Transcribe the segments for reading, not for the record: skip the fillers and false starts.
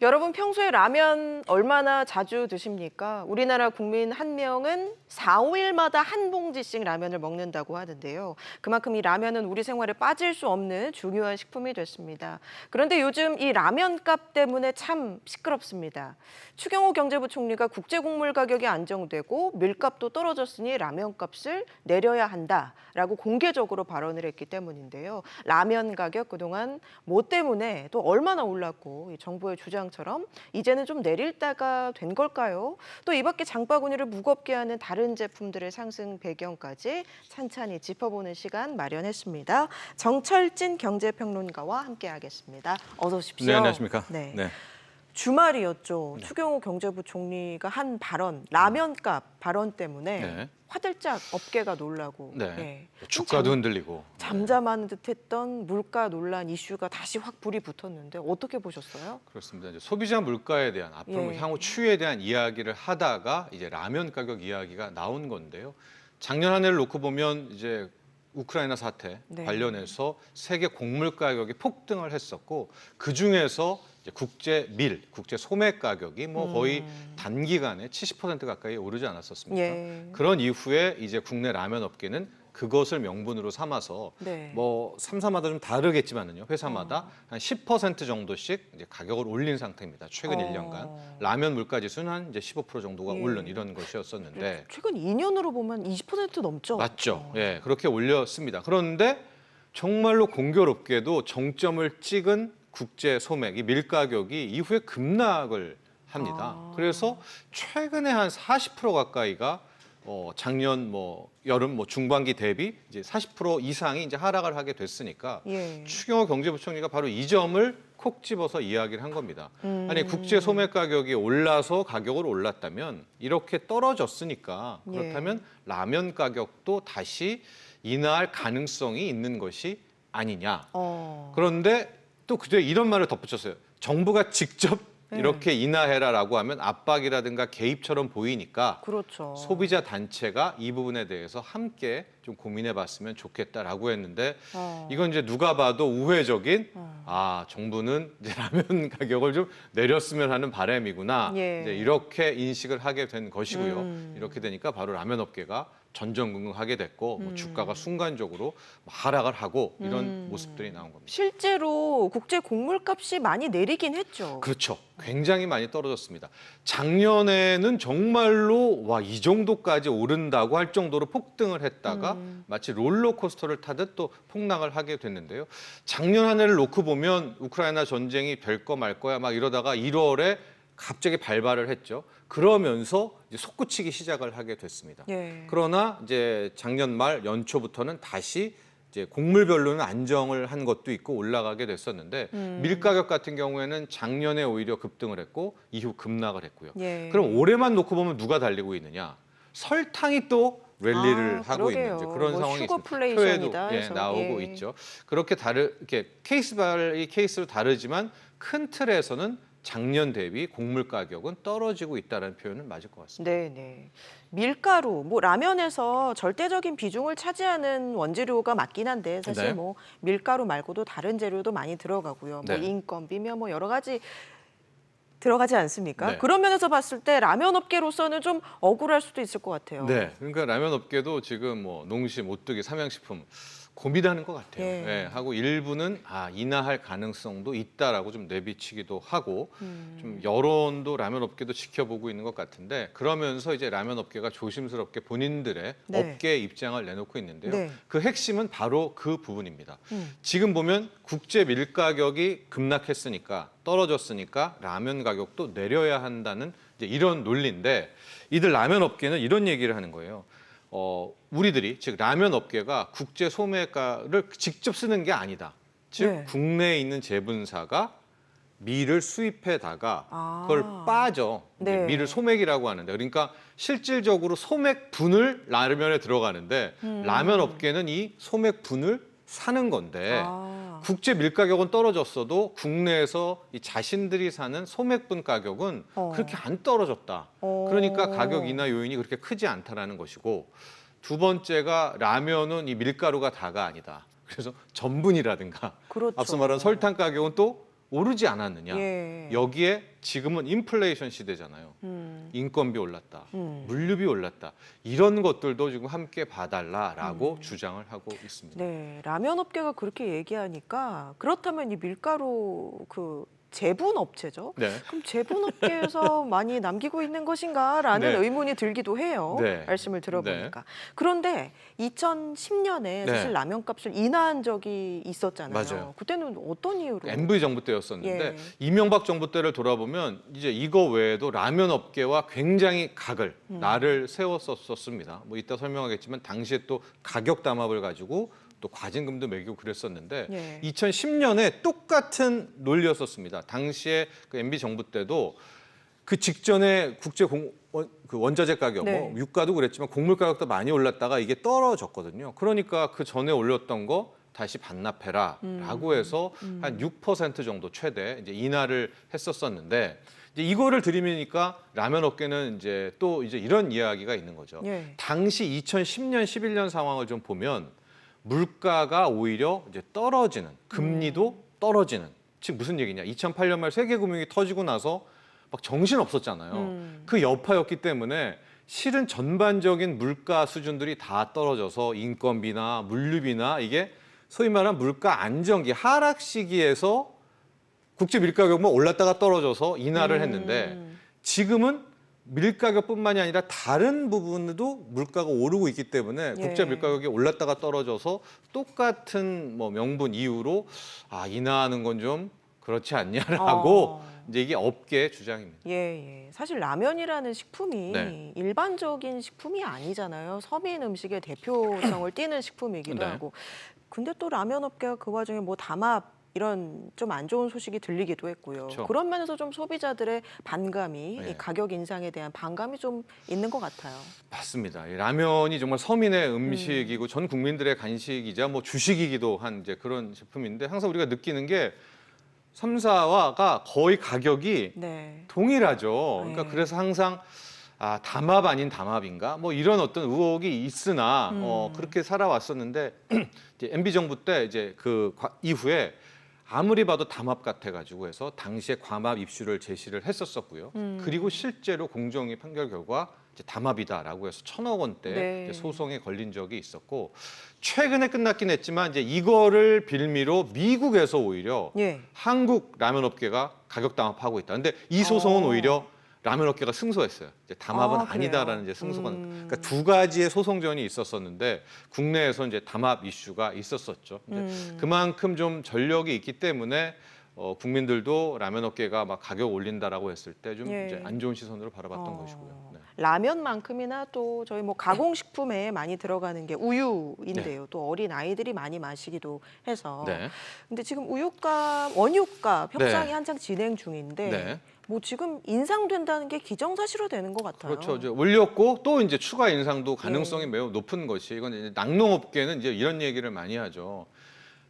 여러분 평소에 라면 얼마나 자주 드십니까? 우리나라 국민 한 명은 4, 5일마다 한 봉지씩 라면을 먹는다고 하는데요. 그만큼 이 라면은 우리 생활에 빠질 수 없는 중요한 식품이 됐습니다. 그런데 요즘 이 라면값 때문에 참 시끄럽습니다. 추경호 경제부총리가 국제곡물 가격이 안정되고 밀값도 떨어졌으니 라면값을 내려야 한다라고 공개적으로 발언을 했기 때문인데요. 라면 가격 그동안 뭐 때문에 또 얼마나 올랐고 이 정부의 주장처럼 이제는 좀 내릴 때가 된 걸까요? 또 이 밖에 장바구니를 무겁게 하는 다른 제품들의 상승 배경까지 찬찬히 짚어보는 시간 마련했습니다. 정철진 경제평론가와 함께하겠습니다. 어서 오십시오. 네, 안녕하십니까? 네. 네. 주말이었죠. 추경호 경제부총리가 한 발언, 라면값 발언 때문에 네. 화들짝 업계가 놀라고 네. 예. 주가도 흔들리고. 잠잠한 듯했던 물가 논란 이슈가 다시 확 불이 붙었는데 어떻게 보셨어요? 그렇습니다. 이제 소비자 물가에 대한 앞으로 예. 향후 추이에 대한 이야기를 하다가 이제 라면 가격 이야기가 나온 건데요. 작년 한 해를 놓고 보면 이제 우크라이나 사태 네. 관련해서 세계 곡물 가격이 폭등을 했었고 그 중에서 국제 소매 가격이 뭐 거의 단기간에 70% 가까이 오르지 않았었습니까? 예. 그런 이후에 이제 국내 라면 업계는 그것을 명분으로 삼아서 네. 뭐 3사마다 좀 다르겠지만은요. 회사마다 한 10% 정도씩 이제 가격을 올린 상태입니다. 최근 1년간 라면 물가 지수는 한 이제 15% 정도가 예. 오른 이런 것이었었는데 최근 2년으로 보면 20% 넘죠? 맞죠. 예, 그렇게 올렸습니다. 그런데 정말로 공교롭게도 정점을 찍은 국제 소맥, 이 밀 가격이 이후에 급락을 합니다. 그래서 최근에 한 40% 가까이가 작년 뭐 여름 뭐 중반기 대비 이제 40% 이상이 이제 하락을 하게 됐으니까 예. 추경호 경제부총리가 바로 이 점을 콕 집어서 이야기를 한 겁니다. 아니 국제 소매 가격이 올라서 가격을 올랐다면 이렇게 떨어졌으니까 그렇다면 라면 가격도 다시 인하할 가능성이 있는 것이 아니냐. 그런데 또 그때 이런 말을 덧붙였어요. 정부가 직접 이렇게 인하해라라고 하면 압박이라든가 개입처럼 보이니까 그렇죠. 소비자 단체가 이 부분에 대해서 함께 좀 고민해봤으면 좋겠다라고 했는데 이건 이제 누가 봐도 우회적인 정부는 이제 라면 가격을 좀 내렸으면 하는 바람이구나. 예. 이제 이렇게 인식을 하게 된 것이고요. 이렇게 되니까 바로 라면 업계가 전전긍긍하게 됐고 뭐 주가가 순간적으로 하락을 하고 이런 모습들이 나온 겁니다. 실제로 국제 곡물값이 많이 내리긴 했죠. 그렇죠. 굉장히 많이 떨어졌습니다. 작년에는 정말로 이 정도까지 오른다고 할 정도로 폭등을 했다가 마치 롤러코스터를 타듯 또 폭락을 하게 됐는데요. 작년 한 해를 놓고 보면 우크라이나 전쟁이 될 거 말 거야 막 이러다가 1월에 갑자기 발발을 했죠. 그러면서 이제 솟구치기 시작을 하게 됐습니다. 예. 그러나 이제 작년 말 연초부터는 다시 이제 곡물별로는 안정을 한 것도 있고 올라가게 됐었는데 밀 가격 같은 경우에는 작년에 오히려 급등을 했고 이후 급락을 했고요. 예. 그럼 올해만 놓고 보면 누가 달리고 있느냐? 설탕이 또 랠리를 하고 그러게요. 있는 이제 그런 뭐 상황이 있습니다. 슈거플레이션이다 표에도 해서. 나오고 있죠. 그렇게 이렇게 케이스로 다르지만 큰 틀에서는 작년 대비 곡물 가격은 떨어지고 있다는 표현은 맞을 것 같습니다. 네. 밀가루, 뭐 라면에서 절대적인 비중을 차지하는 원재료가 맞긴 한데 사실 네. 뭐 밀가루 말고도 다른 재료도 많이 들어가고요. 뭐 네. 인건비며 뭐 여러 가지 들어가지 않습니까? 네. 그런 면에서 봤을 때 라면 업계로서는 좀 억울할 수도 있을 것 같아요. 네, 그러니까 라면 업계도 지금 뭐 농심, 오뚜기, 삼양식품 고민하는 것 같아요. 예. 예, 하고 일부는 인하할 가능성도 있다라고 좀 내비치기도 하고 좀 여론도 라면 업계도 지켜보고 있는 것 같은데 그러면서 이제 라면 업계가 조심스럽게 본인들의 네. 업계의 입장을 내놓고 있는데요. 네. 그 핵심은 바로 그 부분입니다. 지금 보면 국제 밀 가격이 급락했으니까 떨어졌으니까 라면 가격도 내려야 한다는 이제 이런 논리인데 이들 라면 업계는 이런 얘기를 하는 거예요. 우리들이 즉 라면 업계가 국제 소매가를 직접 쓰는 게 아니다. 즉 네. 국내에 있는 제분사가 밀을 수입해다가 그걸 빠져 네. 밀을 소맥이라고 하는데 그러니까 실질적으로 소맥분을 라면에 들어가는데 라면 업계는 이 소맥분을 사는 건데 국제 밀 가격은 떨어졌어도 국내에서 이 자신들이 사는 소맥분 가격은 그렇게 안 떨어졌다. 그러니까 가격 인하 요인이 그렇게 크지 않다라는 것이고 두 번째가 라면은 이 밀가루가 다가 아니다. 그래서 전분이라든가 그렇죠. 앞서 말한 설탕 가격은 또 오르지 않았느냐. 예. 여기에 지금은 인플레이션 시대잖아요. 인건비 올랐다, 물류비 올랐다. 이런 것들도 지금 함께 봐달라라고 주장을 하고 있습니다. 네, 라면 업계가 그렇게 얘기하니까 그렇다면 이 밀가루 그 제분 업체죠. 네. 그럼 제분 업계에서 많이 남기고 있는 것인가라는 네. 의문이 들기도 해요. 네. 말씀을 들어보니까. 그런데 2010년에 사실 네. 라면 값을 인하한 적이 있었잖아요. 맞아요. 그때는 어떤 이유로? MV 정부 때였었는데 예. 이명박 정부 때를 돌아보면 이제 이거 외에도 라면 업계와 굉장히 날을 세웠었습니다. 뭐 이따 설명하겠지만 당시에 또 가격 담합을 가지고 또 과징금도 매기고 그랬었는데 예. 2010년에 똑같은 논리였었습니다. 당시에 그 MB 정부 때도 그 직전에 그 원자재 가격, 네. 뭐 유가도 그랬지만 곡물 가격도 많이 올랐다가 이게 떨어졌거든요. 그러니까 그 전에 올렸던 거 다시 반납해라라고 해서 한 6% 정도 최대 이제 인하를 했었었는데 이제 이거를 들이미니까 라면 업계는 이제 또 이제 이런 이야기가 있는 거죠. 예. 당시 2010년, 11년 상황을 좀 보면 물가가 오히려 이제 떨어지는, 금리도 떨어지는. 지금 무슨 얘기냐? 2008년 말 세계 금융이 터지고 나서 막 정신 없었잖아요. 그 여파였기 때문에 실은 전반적인 물가 수준들이 다 떨어져서 인건비나 물류비나 이게 소위 말하는 물가 안정기 하락 시기에서 국제 밀가격만 올랐다가 떨어져서 인하를 했는데 지금은 밀가격뿐만이 아니라 다른 부분도 물가가 오르고 있기 때문에 예. 국제 밀가격이 올랐다가 떨어져서 똑같은 뭐 명분 이유로 인하하는 건 좀 그렇지 않냐라고 이제 이게 업계의 주장입니다. 예, 예. 사실 라면이라는 식품이 네. 일반적인 식품이 아니잖아요. 서민 음식의 대표성을 띠는 식품이기도 네. 하고. 근데 또 라면 업계가 그 와중에 뭐 담합 이런 좀 안 좋은 소식이 들리기도 했고요. 그렇죠. 그런 면에서 좀 소비자들의 반감이 네. 이 가격 인상에 대한 반감이 좀 있는 것 같아요. 맞습니다. 이 라면이 정말 서민의 음식이고 전 국민들의 간식이자 뭐 주식이기도 한 이제 그런 제품인데 항상 우리가 느끼는 게 3사와가 거의 가격이 네. 동일하죠. 그러니까 네. 그래서 항상 담합 아닌 담합인가? 뭐 이런 어떤 의혹이 있으나 그렇게 살아왔었는데 이제 MB 정부 때 이제 이후에 아무리 봐도 담합 같아가지고 해서 당시에 과합 입슈를 제시를 했었었고요. 그리고 실제로 공정위 판결 결과 이제 담합이다라고 해서 1,000억 원대 네. 이제 소송에 걸린 적이 있었고 최근에 끝났긴 했지만 이제 이거를 빌미로 미국에서 오히려 예. 한국 라면 업계가 가격 담합하고 있다. 근데 이 소송은 오히려 라면 업계가 승소했어요. 이제 담합은 그래요? 아니다라는 이제 승소가. 그러니까 두 가지의 소송전이 있었었는데 국내에서 이제 담합 이슈가 있었었죠. 이제 그만큼 좀 전력이 있기 때문에 국민들도 라면 업계가 막 가격 올린다라고 했을 때 좀 예. 이제 안 좋은 시선으로 바라봤던 것이고요. 네. 라면만큼이나 또 저희 뭐 가공식품에 많이 들어가는 게 우유인데요. 또 어린 아이들이 많이 마시기도 해서. 네. 근데 지금 우유값, 원유값 협상이 네. 한창 진행 중인데 네. 뭐 지금 인상된다는 게 기정사실화 되는 것 같아요. 그렇죠. 이제 올렸고 또 이제 추가 인상도 가능성이 예. 매우 높은 것이 이건 이제 낙농업계는 이제 이런 얘기를 많이 하죠.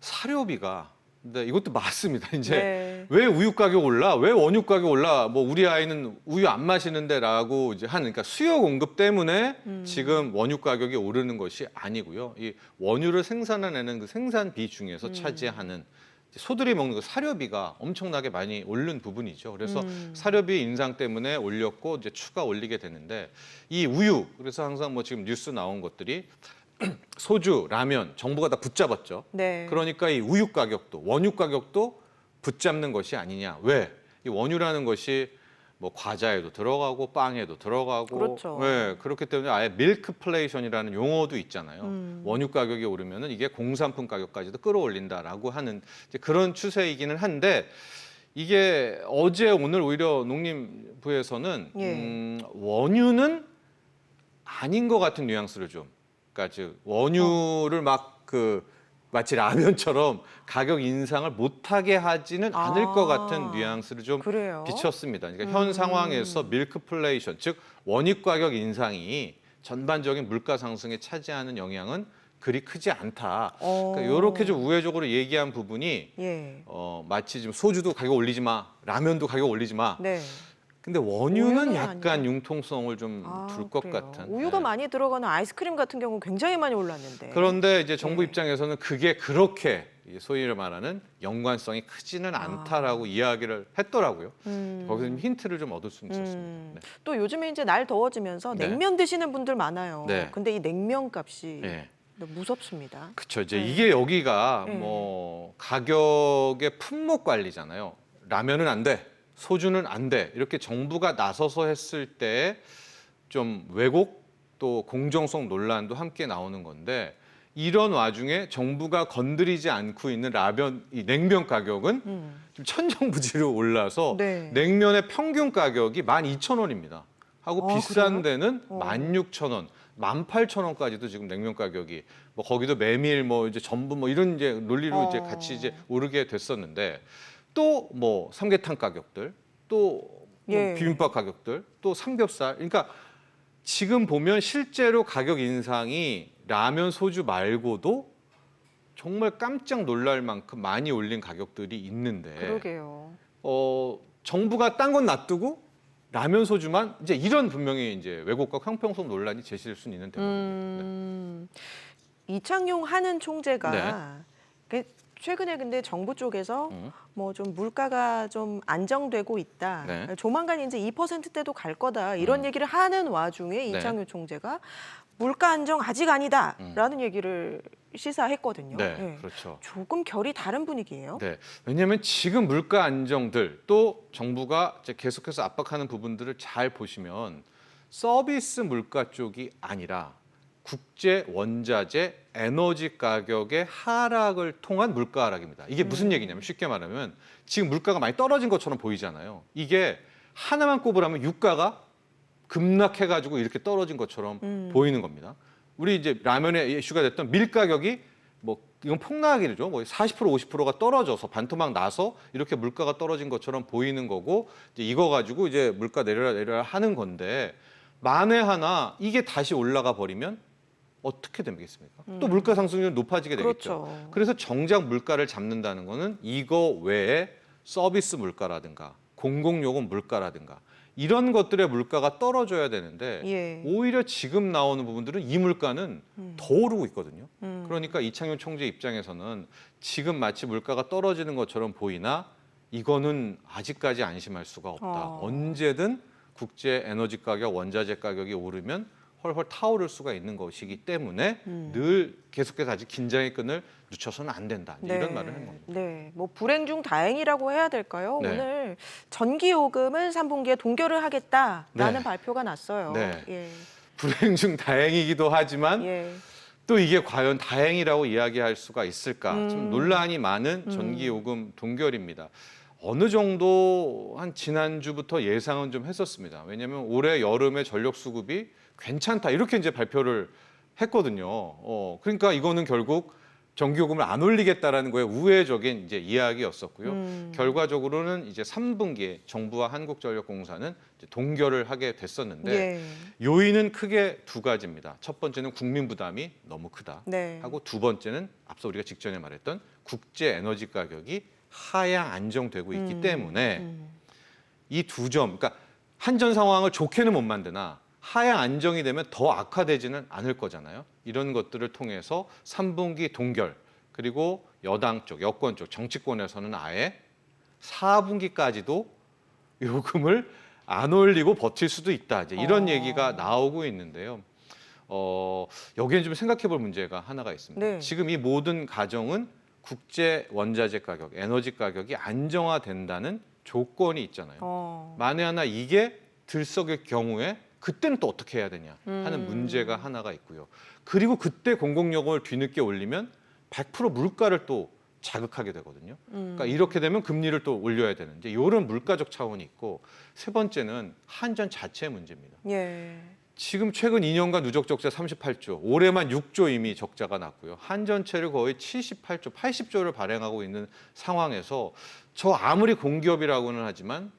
사료비가 근데 이것도 맞습니다. 이제 네. 왜 우유 가격 올라? 왜 원유 가격 올라? 뭐 우리 아이는 우유 안 마시는데라고 이제 하는 그러니까 수요 공급 때문에 지금 원유 가격이 오르는 것이 아니고요. 이 원유를 생산해내는 그 생산비 중에서 차지하는 소들이 먹는 그 사료비가 엄청나게 많이 오른 부분이죠. 그래서 사료비 인상 때문에 올렸고 이제 추가 올리게 되는데 이 우유 그래서 항상 뭐 지금 뉴스 나온 것들이 소주, 라면 정부가 다 붙잡았죠. 네. 그러니까 이 우유 가격도 원유 가격도 붙잡는 것이 아니냐. 왜? 이 원유라는 것이 뭐 과자에도 들어가고 빵에도 들어가고 그렇죠. 네, 그렇기 때문에 아예 밀크플레이션이라는 용어도 있잖아요. 원유 가격이 오르면은 이게 공산품 가격까지도 끌어올린다라고 하는 이제 그런 추세이기는 한데 이게 어제 오늘 오히려 농림부에서는 예. 원유는 아닌 것 같은 뉘앙스를 좀 그러니까 즉 원유를 마치 라면처럼 가격 인상을 못하게 하지는 않을 것 같은 뉘앙스를 좀 그래요? 비쳤습니다. 그러니까 현 상황에서 밀크플레이션, 즉 원유 가격 인상이 전반적인 물가 상승에 차지하는 영향은 그리 크지 않다. 그러니까 이렇게 좀 우회적으로 얘기한 부분이 예. 마치 지금 소주도 가격 올리지 마, 라면도 가격 올리지 마. 네. 근데 원유는 우유는 약간 아니에요. 융통성을 좀 둘 것 그래요. 같은. 우유가 네. 많이 들어가는 아이스크림 같은 경우 굉장히 많이 올랐는데. 그런데 이제 정부 네. 입장에서는 그게 그렇게 소위 말하는 연관성이 크지는 않다라고 이야기를 했더라고요. 거기서 좀 힌트를 좀 얻을 수 있었습니다. 네. 또 요즘에 이제 날 더워지면서 네. 냉면 드시는 분들 많아요. 네. 근데 이 냉면 값이 네. 무섭습니다. 그렇죠. 이제 네. 이게 여기가 네. 뭐 가격의 품목 관리잖아요. 라면은 안 돼, 소주는 안 돼. 이렇게 정부가 나서서 했을 때 좀 왜곡 또 공정성 논란도 함께 나오는 건데 이런 와중에 정부가 건드리지 않고 있는 라면, 이 냉면 가격은 좀 천정부지로 올라서 네. 냉면의 평균 가격이 12,000원입니다. 하고 아, 비싼 그래요? 데는 어. 16,000원, 18,000원까지도 지금 냉면 가격이 뭐 거기도 메밀 뭐 이제 전부 뭐 이런 이제 논리로 이제 같이 이제 오르게 됐었는데 또 뭐 삼계탕 가격들 또 뭐 예. 비빔밥 가격들 또 삼겹살 그러니까 지금 보면 실제로 가격 인상이 라면 소주 말고도 정말 깜짝 놀랄 만큼 많이 올린 가격들이 있는데 그러게요. 정부가 딴 건 놔두고 라면 소주만 이제 이런 분명히 이제 왜곡과 형평성 논란이 제시될 수 있는 대목입니다. 이창용 한은 총재가 네. 최근에 근데 정부 쪽에서 음. 뭐 좀 물가가 좀 안정되고 있다. 네. 조만간 이제 2%대도 갈 거다. 이런 얘기를 하는 와중에 네. 이창용 총재가 물가 안정 아직 아니다라는 얘기를 시사했거든요. 네, 네. 그렇죠. 조금 결이 다른 분위기예요. 네, 왜냐하면 지금 물가 안정들 또 정부가 이제 계속해서 압박하는 부분들을 잘 보시면 서비스 물가 쪽이 아니라 국제 원자재 에너지 가격의 하락을 통한 물가 하락입니다. 이게 무슨 얘기냐면 쉽게 말하면 지금 물가가 많이 떨어진 것처럼 보이잖아요. 이게 하나만 꼽으라면 유가가 급락해가지고 이렇게 떨어진 것처럼 보이는 겁니다. 우리 이제 라면에 이슈가 됐던 밀 가격이 뭐 이건 폭락이죠. 뭐 40% 50%가 떨어져서 반토막 나서 이렇게 물가가 떨어진 것처럼 보이는 거고 이제 이거 가지고 이제 물가 내려라 하는 건데 만에 하나 이게 다시 올라가 버리면 어떻게 되겠습니까? 또 물가 상승률은 높아지게 되겠죠. 그렇죠. 그래서 정작 물가를 잡는다는 거는 이거 외에 서비스 물가라든가 공공요금 물가라든가 이런 것들의 물가가 떨어져야 되는데 예. 오히려 지금 나오는 부분들은 이 물가는 더 오르고 있거든요. 그러니까 이창용 총재 입장에서는 지금 마치 물가가 떨어지는 것처럼 보이나 이거는 아직까지 안심할 수가 없다. 언제든 국제 에너지 가격, 원자재 가격이 오르면 헐헐 타오를 수가 있는 것이기 때문에 늘 계속해서 아직 긴장의 끈을 늦춰서는 안 된다. 이런 말을 하는 겁니다. 네, 뭐 불행 중 다행이라고 해야 될까요? 네. 오늘 전기요금은 3분기에 동결을 하겠다라는 네. 발표가 났어요. 네. 예. 불행 중 다행이기도 하지만 예. 또 이게 과연 다행이라고 이야기할 수가 있을까? 좀 논란이 많은 전기요금 동결입니다. 어느 정도 한 지난주부터 예상은 좀 했었습니다. 왜냐하면 올해 여름에 전력 수급이 괜찮다 이렇게 이제 발표를 했거든요. 그러니까 이거는 결국 전기요금을 안 올리겠다라는 거에 우회적인 이제 이야기였었고요. 결과적으로는 이제 3분기에 정부와 한국전력공사는 이제 동결을 하게 됐었는데 예. 요인은 크게 두 가지입니다. 첫 번째는 국민 부담이 너무 크다 네. 하고 두 번째는 앞서 우리가 직전에 말했던 국제 에너지 가격이 하향 안정되고 있기 때문에 이 두 점, 그러니까 한전 상황을 좋게는 못 만드나 하향 안정이 되면 더 악화되지는 않을 거잖아요. 이런 것들을 통해서 3분기 동결 그리고 여당 쪽, 여권 쪽, 정치권에서는 아예 4분기까지도 요금을 안 올리고 버틸 수도 있다. 이제 이런 얘기가 나오고 있는데요. 여기엔 좀 생각해볼 문제가 하나가 있습니다. 네. 지금 이 모든 가정은 국제 원자재 가격, 에너지 가격이 안정화된다는 조건이 있잖아요. 만에 하나 이게 들썩일 경우에 그때는 또 어떻게 해야 되냐 하는 문제가 하나가 있고요. 그리고 그때 공공요금을 뒤늦게 올리면 100% 물가를 또 자극하게 되거든요. 그러니까 이렇게 되면 금리를 또 올려야 되는 이제 이런 물가적 차원이 있고 세 번째는 한전 자체의 문제입니다. 예. 지금 최근 2년간 누적 적자 38조, 올해만 6조 이미 적자가 났고요. 한전채를 거의 78조, 80조를 발행하고 있는 상황에서 저 아무리 공기업이라고는 하지만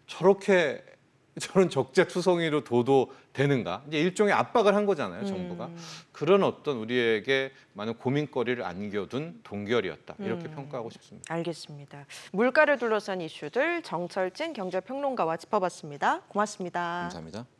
저런 적자 투성이로 둬도 되는가? 이제 일종의 압박을 한 거잖아요, 정부가. 그런 어떤 우리에게 많은 고민거리를 안겨둔 동결이었다. 이렇게 평가하고 싶습니다. 알겠습니다. 물가를 둘러싼 이슈들 정철진 경제평론가와 짚어봤습니다. 고맙습니다. 감사합니다.